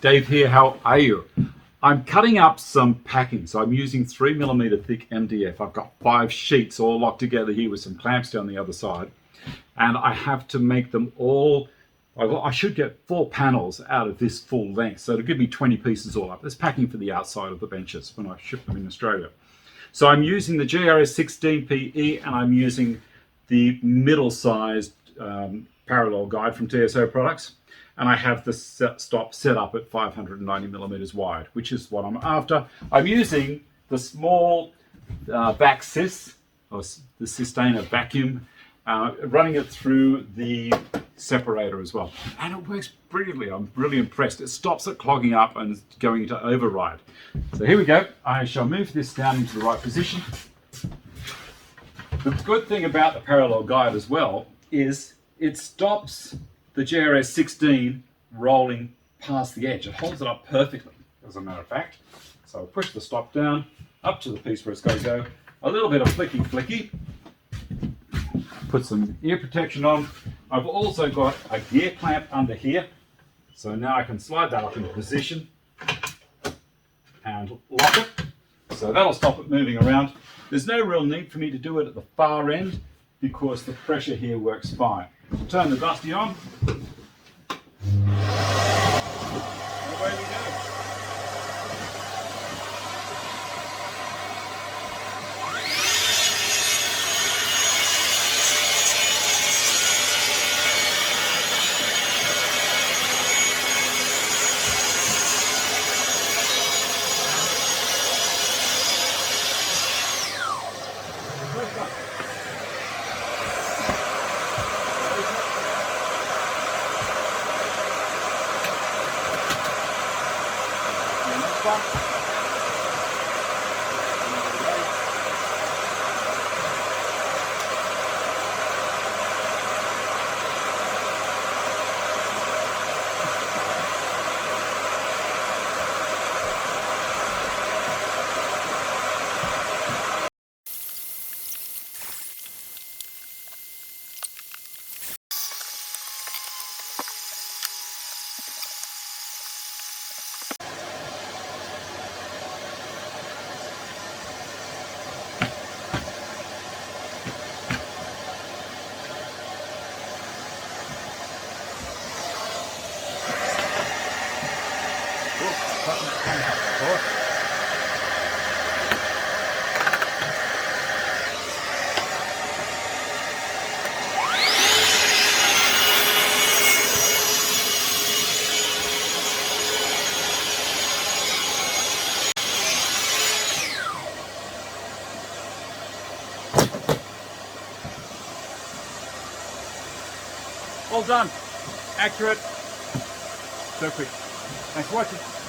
Dave here, how are you? I'm cutting up some packing, so I'm using 3mm thick MDF. I've got 5 sheets all locked together here with some clamps down the other side. And I have to make them all, I should get 4 panels out of this full length. So it'll give me 20 pieces all up. There's packing for the outside of the benches when I ship them in Australia. So I'm using the GRS 16PE and I'm using the middle-sized parallel guide from TSO Products. And I have the stop set up at 590mm wide, which is what I'm after. I'm using the small back cis, or the Sustainer vacuum, running it through the separator as well. And it works brilliantly. I'm really impressed. It stops it clogging up and going to override. So here we go. I shall move this down into the right position. The good thing about the parallel guide as well is it stops the GRS 16 rolling past the edge. It holds it up perfectly, as a matter of fact. So I'll push the stop down, up to the piece where it's going to go. A little bit of flicky. Put some ear protection on. I've also got a gear clamp under here. So now I can slide that up into position and lock it. So that'll stop it moving around. There's no real need for me to do it at the far end because the pressure here works fine. Turn the dusty on. And away we go. All done. Accurate. So quick. Thanks for watching.